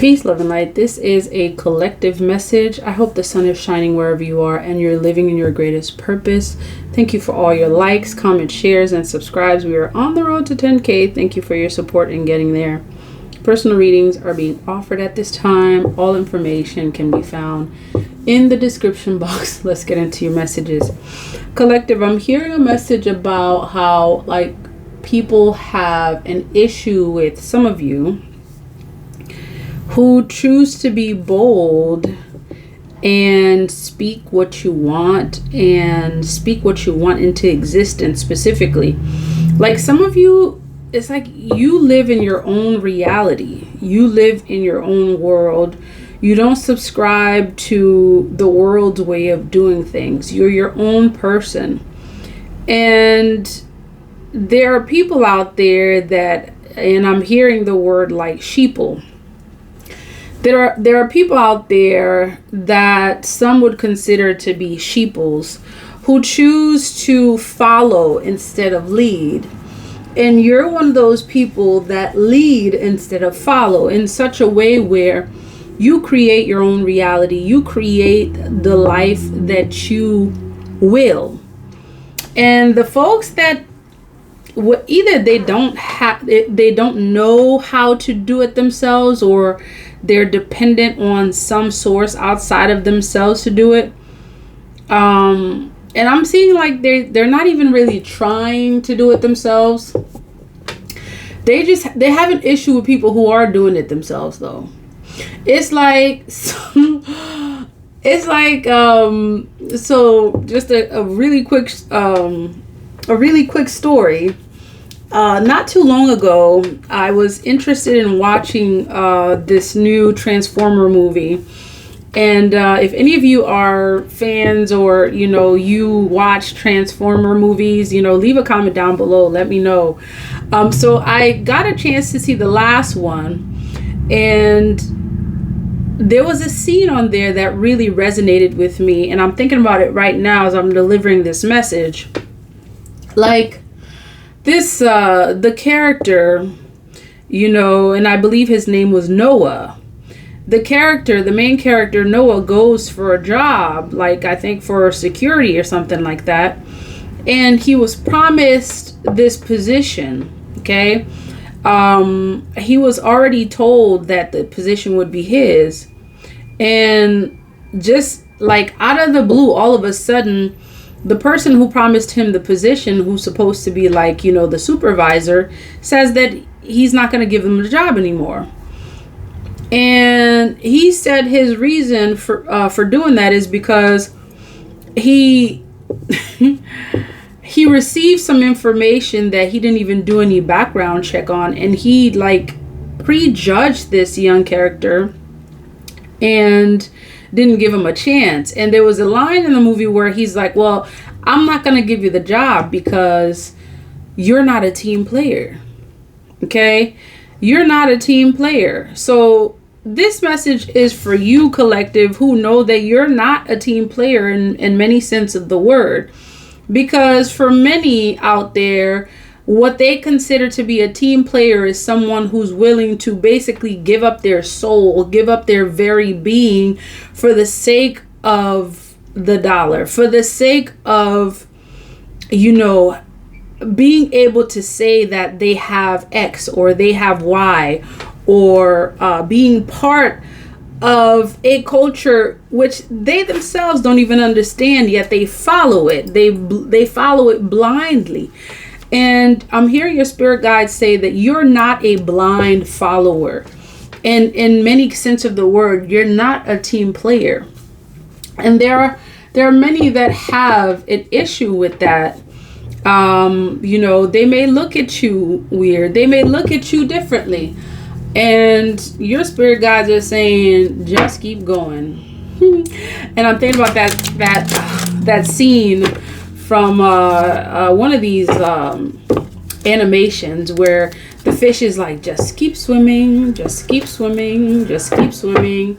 Peace, love, and light. This is a collective message. I hope the sun is shining wherever you are and you're living in your greatest purpose. Thank you for all your likes, comments, shares, and subscribes. We are on the road to 10K. Thank you for your support in getting there. Personal readings are being offered at this time. All information can be found in the description box. Let's get into your messages. Collective, I'm hearing a message about how, people have an issue with some of you who choose to be bold and speak what you want into existence specifically. Like some of you, it's like you live in your own reality. You live in your own world. You don't subscribe to the world's way of doing things. You're your own person. And there are people out there that, and I'm hearing the word like sheeple. There are people out there that some would consider to be sheeples who choose to follow instead of lead. And you're one of those people that lead instead of follow in such a way where you create your own reality. You create the life that you will. And the folks that either they don't know how to do it themselves, or they're dependent on some source outside of themselves to do it. And I'm seeing like they're not even really trying to do it themselves. They have an issue with people who are doing it themselves though. It's like so just a really quick story. Not too long ago, I was interested in watching this new Transformer movie. And if any of you are fans or, you watch Transformer movies, leave a comment down below. Let me know. So I got a chance to see the last one. And there was a scene on there that really resonated with me. And I'm thinking about it right now as I'm delivering this message. Like, the character, and I believe his name was Noah. The main character, Noah, goes for a job, I think for security or something like that. And he was promised this position, okay? He was already told that the position would be his. And just out of the blue, all of a sudden, the person who promised him the position, who's supposed to be the supervisor, says that he's not going to give him the job anymore. And he said his reason for doing that is because he he received some information that he didn't even do any background check on, and he prejudged this young character and didn't give him a chance. And there was a line in the movie where he's like, well, I'm not going to give you the job because you're not a team player. Okay? You're not a team player. So this message is for you, collective, who know that you're not a team player in many sense of the word. Because for many out there, what they consider to be a team player is someone who's willing to basically give up their soul, give up their very being for the sake of the dollar, for the sake of, being able to say that they have X or they have Y, or being part of a culture which they themselves don't even understand, yet they follow it. They follow it blindly. And I'm hearing your spirit guides say that you're not a blind follower. And in many sense of the word, you're not a team player. And there are many that have an issue with that. They may look at you weird. They may look at you differently. And your spirit guides are saying, just keep going. And I'm thinking about that scene from one of these animations where the fish is like, just keep swimming, just keep swimming, just keep swimming.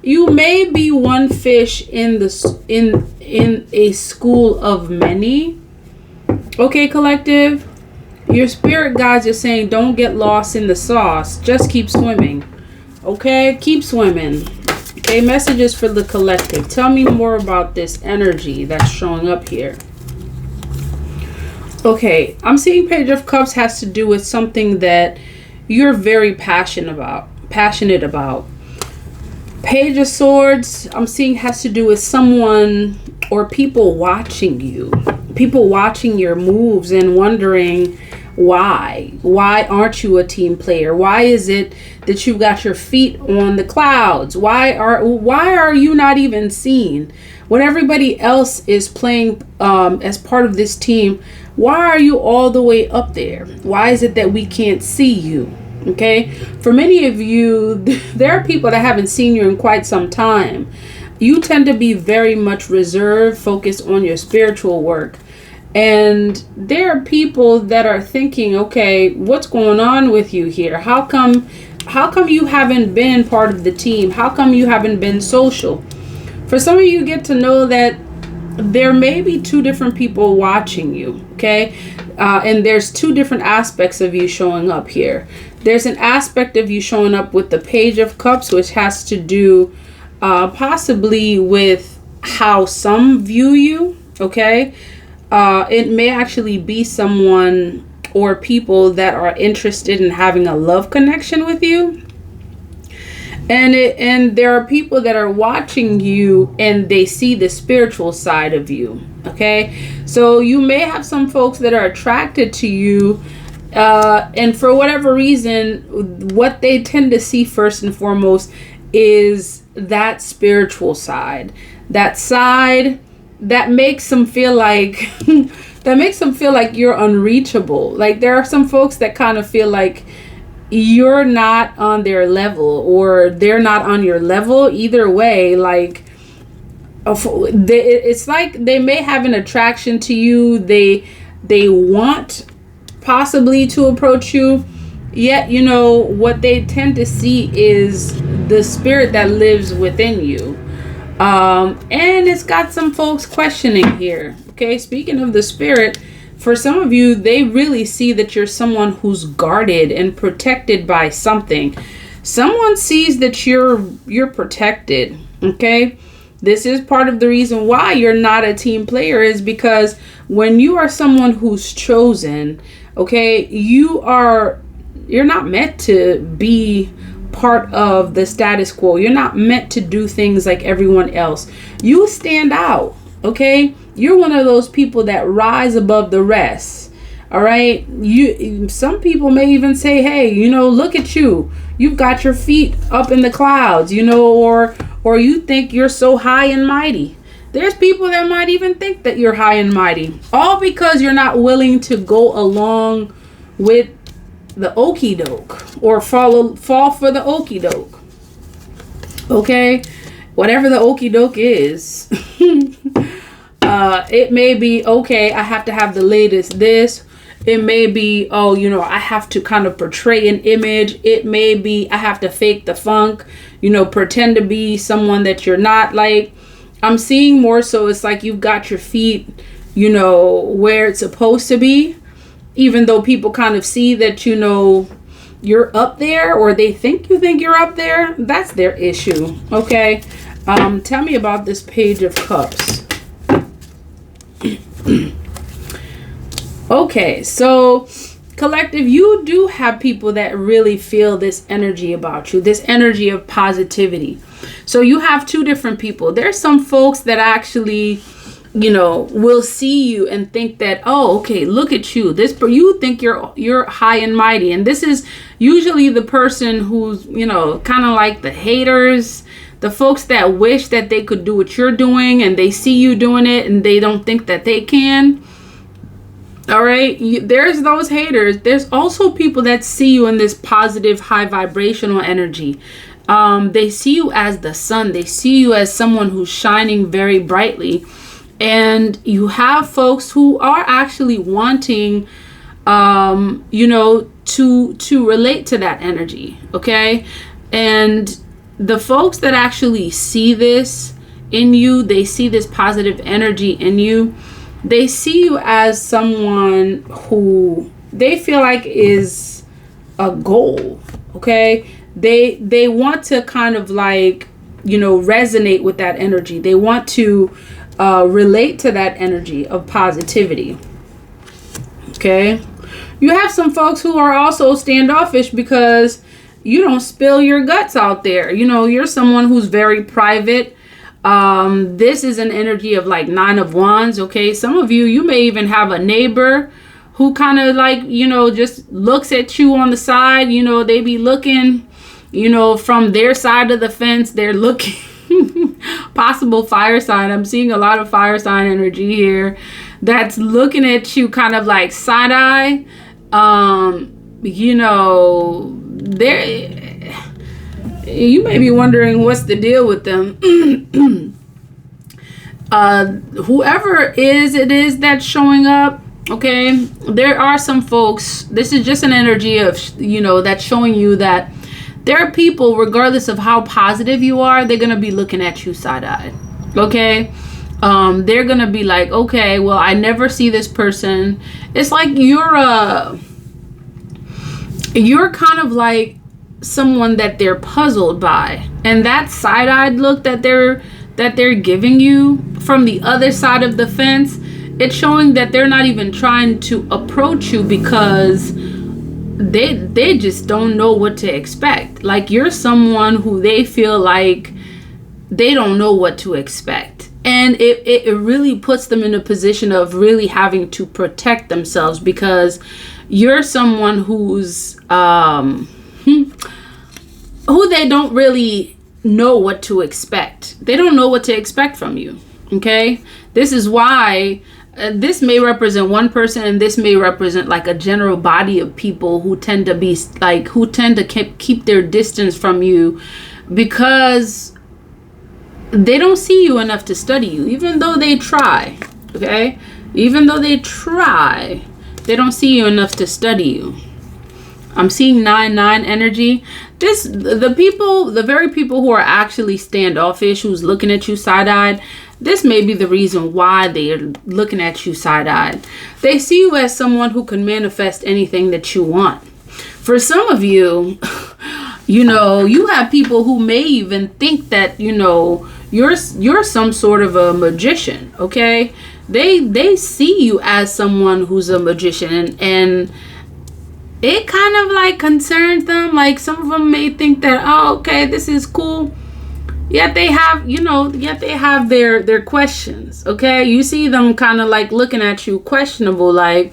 You may be one fish in a school of many. Okay, collective? Your spirit guides are saying, don't get lost in the sauce. Just keep swimming. Okay, keep swimming. Okay, messages for the collective. Tell me more about this energy that's showing up here. Okay, I'm seeing Page of Cups has to do with something that you're very passionate about. Page of Swords, I'm seeing has to do with someone or people watching you. People watching your moves and wondering why. Why aren't you a team player? Why is it that you've got your feet on the clouds? Why are you not even seen? When everybody else is playing as part of this team, why are you all the way up there? Why is it that we can't see you? Okay, for many of you, there are people that haven't seen you in quite some time. You tend to be very much reserved, focused on your spiritual work. And there are people that are thinking, okay, what's going on with you here? How come you haven't been part of the team? How come you haven't been social? For some of you, get to know that there may be two different people watching you, okay? And there's two different aspects of you showing up here. There's an aspect of you showing up with the Page of Cups, which has to do possibly with how some view you, okay? It may actually be someone or people that are interested in having a love connection with you. And there are people that are watching you and they see the spiritual side of you. Okay, so you may have some folks that are attracted to you, and for whatever reason, what they tend to see first and foremost is that spiritual side, that side that makes them feel like you're unreachable. Like there are some folks that kind of feel like you're not on their level or they're not on your level. Either way, like it's like they may have an attraction to you. They want possibly to approach you, yet you know what they tend to see is the spirit that lives within you. And it's got some folks questioning here. Okay, speaking of the spirit, for some of you, they really see that you're someone who's guarded and protected by something. Someone sees that you're protected. Okay, this is part of the reason why you're not a team player, is because when you are someone who's chosen, okay, you're not meant to be part of the status quo. You're not meant to do things like everyone else. You stand out. Okay, you're one of those people that rise above the rest. All right, some people may even say, hey, you know, look at you, you've got your feet up in the clouds, you know, or you think you're so high and mighty. There's people that might even think that you're high and mighty, all because you're not willing to go along with the okie doke or fall for the okie doke. Okay, whatever the okie doke is. It may be, okay, I have to have the latest this. It may be, oh, you know, I have to kind of portray an image. It may be I have to fake the funk, you know, pretend to be someone that you're not. Like, I'm seeing more so it's like you've got your feet, you know, where it's supposed to be, even though people kind of see that, you know, you're up there, or they think you're up there. That's their issue. Okay, tell me about this Page of Cups. Okay, so collective, you do have people that really feel this energy about you, this energy of positivity. So you have two different people. There's some folks that actually, you know, will see you and think that, oh, okay, look at you. You think you're high and mighty, and this is usually the person who's, you know, kind of like the haters, the folks that wish that they could do what you're doing, and they see you doing it and they don't think that they can. All right, there's those haters. There's also people that see you in this positive, high vibrational energy. They see you as the sun. They see you as someone who's shining very brightly. And you have folks who are actually wanting, you know, to relate to that energy. Okay. And the folks that actually see this in you, they see this positive energy in you. They see you as someone who they feel like is a goal. Okay. they want to kind of like, resonate with that energy. They want to relate to that energy of positivity. Okay. You have some folks who are also standoffish because you don't spill your guts out there. You're someone who's very private. This is an energy of like 9 of Wands. Okay. Some of you may even have a neighbor who kind of like, just looks at you on the side. They be looking, from their side of the fence. They're looking. Possible fire sign. I'm seeing a lot of fire sign energy here that's looking at you kind of like side eye. There, you may be wondering what's the deal with them. Whoever it is that's showing up. Okay, there are some folks. This is just an energy of, that's showing you that there are people, regardless of how positive you are, they're going to be looking at you side-eyed. Okay? They're going to be like, okay, well, I never see this person. It's like you're kind of like someone that they're puzzled by. And that side-eyed look that they're giving you from the other side of the fence, it's showing that they're not even trying to approach you because they just don't know what to expect. Like, you're someone who they feel like they don't know what to expect. And it really puts them in a position of really having to protect themselves because you're someone who's who they don't really know what to expect. They don't know what to expect from you. Okay? This is why this may represent one person, and this may represent like a general body of people who tend to be like, who tend to keep their distance from you because they don't see you enough to study you, even though they try. Okay? Even though they try, they don't see you enough to study you. I'm seeing 9-9 energy. The very people who are actually standoffish, who's looking at you side-eyed, this may be the reason why they are looking at you side-eyed. They see you as someone who can manifest anything that you want. For some of you, you have people who may even think that, you're some sort of a magician, okay? They see you as someone who's a magician, and it kind of like concerns them. Like, some of them may think that, oh, okay, this is cool. Yet they have, their questions, okay? You see them kind of like looking at you questionable, like,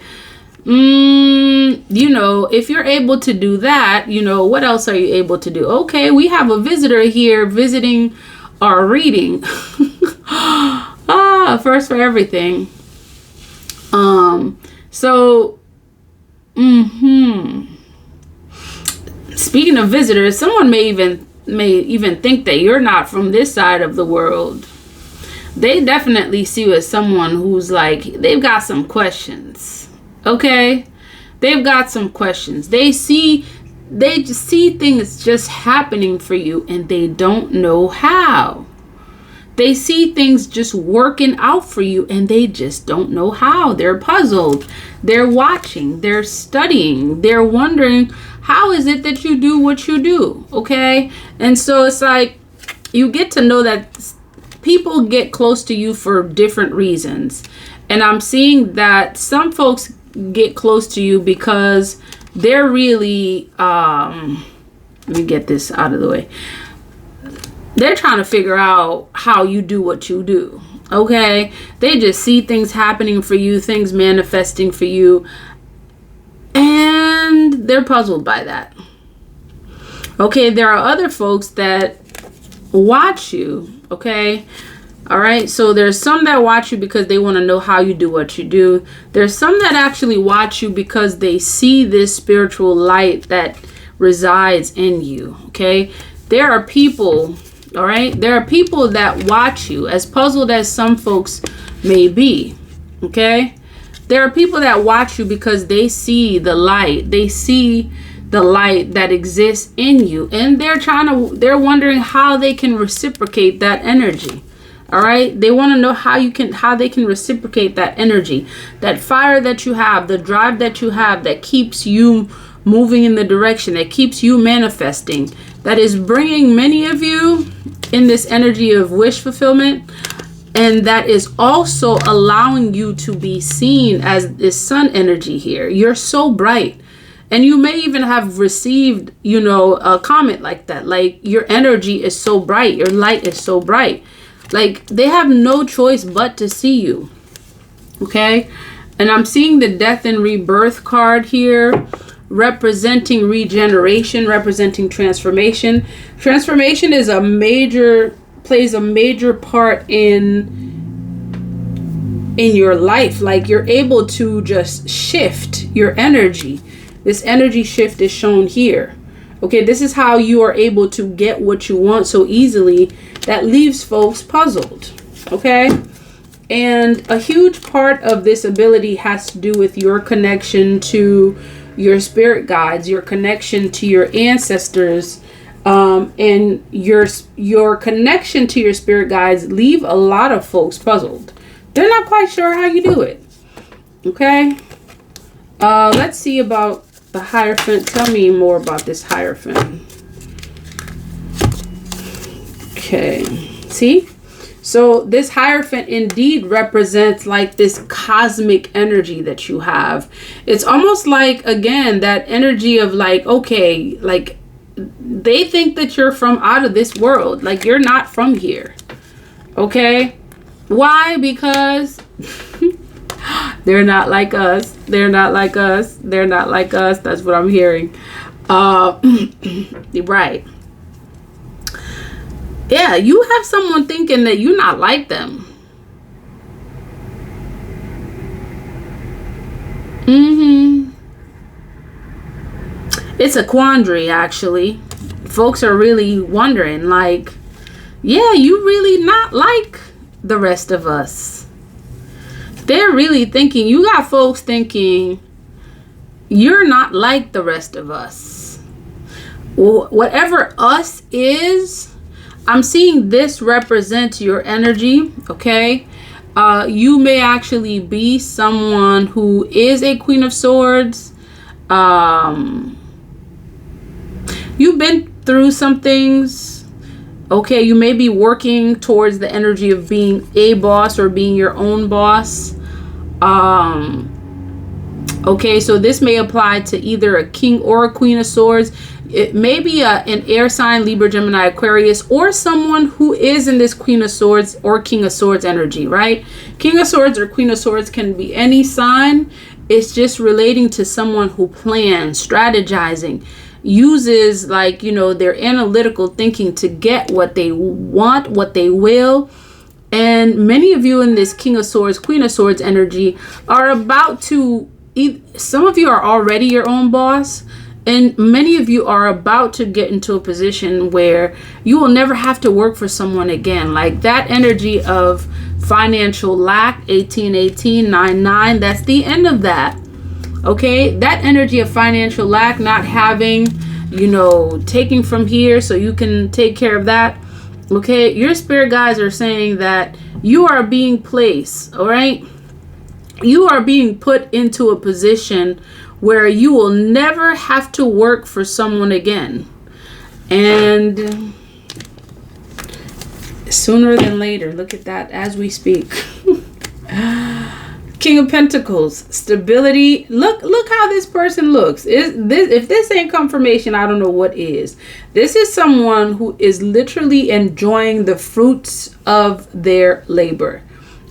if you're able to do that, what else are you able to do? Okay, we have a visitor here visiting our reading. First for everything. Speaking of visitors, someone may even think that you're not from this side of the world. They definitely see you as someone who's like, they've got some questions. Okay? They've got some questions. They just see things just happening for you and they don't know how. They see things just working out for you and they just don't know how. They're puzzled. They're watching. They're studying. They're wondering, how is it that you do what you do? Okay? And so it's like, you get to know that people get close to you for different reasons. And I'm seeing that some folks get close to you because they're really, let me get this out of the way. They're trying to figure out how you do what you do. Okay? They just see things happening for you, things manifesting for you, and they're puzzled by that. Okay, there are other folks that watch you. Okay? All right, so there's some that watch you because they want to know how you do what you do. There's some that actually watch you because they see this spiritual light that resides in you. Okay? There are people, all right? There are people that watch you, as puzzled as some folks may be. Okay? There are people that watch you because they see the light. They see the light that exists in you, and they're wondering how they can reciprocate that energy. All right? They want to know how they can reciprocate that energy, that fire that you have, the drive that you have that keeps you moving in the direction, that keeps you manifesting, that is bringing many of you in this energy of wish fulfillment, and that is also allowing you to be seen as this sun energy here. You're so bright. And you may even have received, a comment like that. Like, your energy is so bright. Your light is so bright. Like, they have no choice but to see you. Okay? And I'm seeing the death and rebirth card here, representing regeneration, representing transformation. Transformation plays a major part in your life. Like, you're able to just shift your energy. This energy shift is shown here. Okay, this is how you are able to get what you want so easily. That leaves folks puzzled. Okay, and a huge part of this ability has to do with your connection to your spirit guides, your connection to your ancestors, and your connection to your spirit guides leave a lot of folks puzzled. They're not quite sure how you do it. Okay, let's see about the Hierophant. Tell me more about this Hierophant. Okay, see? So this Hierophant indeed represents like this cosmic energy that you have. It's almost like, again, that energy of like, okay, like they think that you're from out of this world. Like, you're not from here. Okay? Why? Because they're not like us. They're not like us. They're not like us. That's what I'm hearing. Right. Yeah, you have someone thinking that you're not like them. It's a quandary, actually. Folks are really wondering, like, yeah, you really not like the rest of us. They're really thinking, you got folks thinking you're not like the rest of us. Whatever us is, I'm seeing this represents your energy. Okay, you may actually be someone who is a Queen of Swords. You've been through some things. Okay, you may be working towards the energy of being a boss or being your own boss. Okay, so this may apply to either a king or a queen of swords. It may be an air sign, Libra, Gemini, Aquarius, or someone who is in this queen of swords or king of swords energy, right? King of swords or queen of swords can be any sign. It's just relating to someone who plans, strategizing, uses like, their analytical thinking to get what they want, what they will. And many of you in this King of Swords, Queen of Swords energy are about to, some of you are already your own boss, and many of you are about to get into a position where you will never have to work for someone again. Like that energy of financial lack, 1818, 99, that's the end of that. Okay, that energy of financial lack, not having, taking from here so you can take care of that. Okay, your spirit guides are saying that you are being placed, all right? You are being put into a position where you will never have to work for someone again. And sooner than later, look at that as we speak. King of Pentacles, stability. Look how this person looks. If this ain't confirmation, I don't know what is. This is someone who is literally enjoying the fruits of their labor.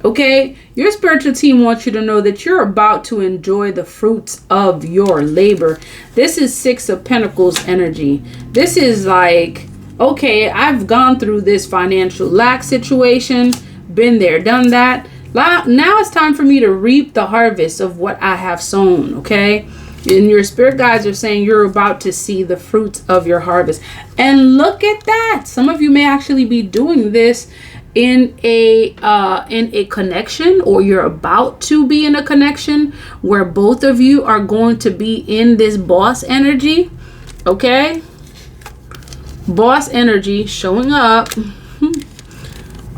Okay, your spiritual team wants you to know that you're about to enjoy the fruits of your labor. This is Six of Pentacles energy. This is like, okay, I've gone through this financial lack situation, been there, done that. Now it's time for me to reap the harvest of what I have sown, okay? And your spirit guides are saying you're about to see the fruits of your harvest. And look at that. Some of you may actually be doing this in a connection, or you're about to be in a connection where both of you are going to be in this boss energy, okay? Boss energy showing up.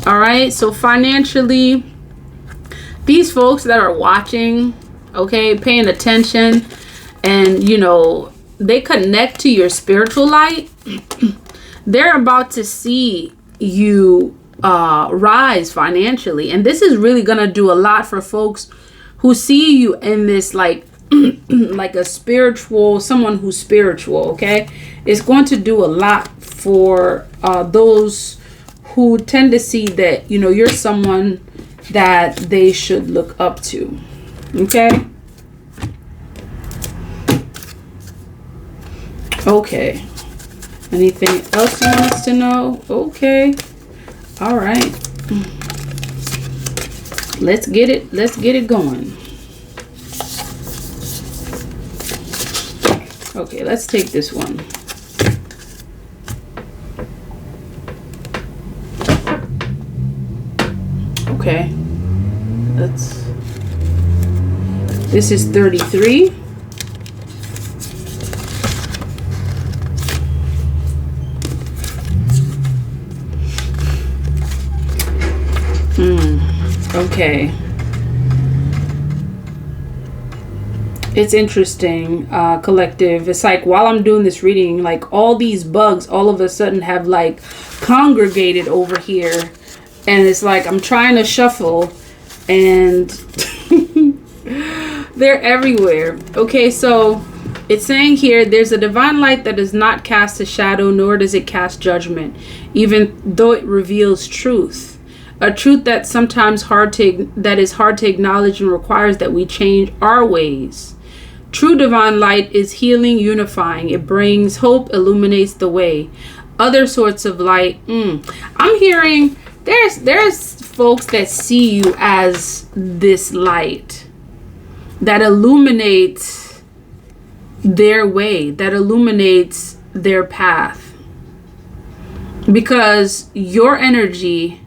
All right, so financially, these folks that are watching, okay, paying attention, and they connect to your spiritual light. they're about to see you rise financially. And this is really going to do a lot for folks who see you in this like like a spiritual, someone who's spiritual, okay? It's going to do a lot for those who tend to see that, you know, you're someone that they should look up to, okay? Okay. Anything else you want us to know? Okay. All right. Let's get it going. Okay, let's take this one. Okay. This is 33. Okay. It's interesting, collective. It's like while I'm doing this reading, like all these bugs all of a sudden have like congregated over here. And it's like I'm trying to shuffle and they're everywhere. Okay, so it's saying here, there's a divine light that does not cast a shadow, nor does it cast judgment, even though it reveals truth. A truth that sometimes that is hard to acknowledge and requires that we change our ways. True divine light is healing, unifying. It brings hope, illuminates the way. Other sorts of light. I'm hearing there's folks that see you as this light that illuminates their way, that illuminates their path. Because your energy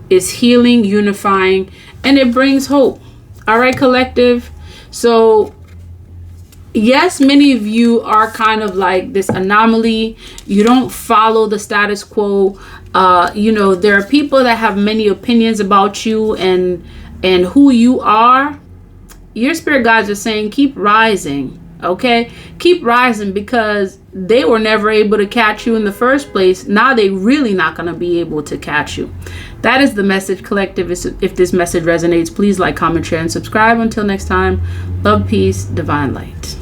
is healing, unifying, and it brings hope. All right, collective. So yes, many of you are kind of like this anomaly. You don't follow the status quo. You know, there are people that have many opinions about you and who you are. Your spirit guides are saying keep rising. Okay, keep rising, because they were never able to catch you in the first place. Now they really not going to be able to catch you. That is the message, collective. If this message resonates, please like, comment, share, and subscribe. Until next time, love, peace, divine light.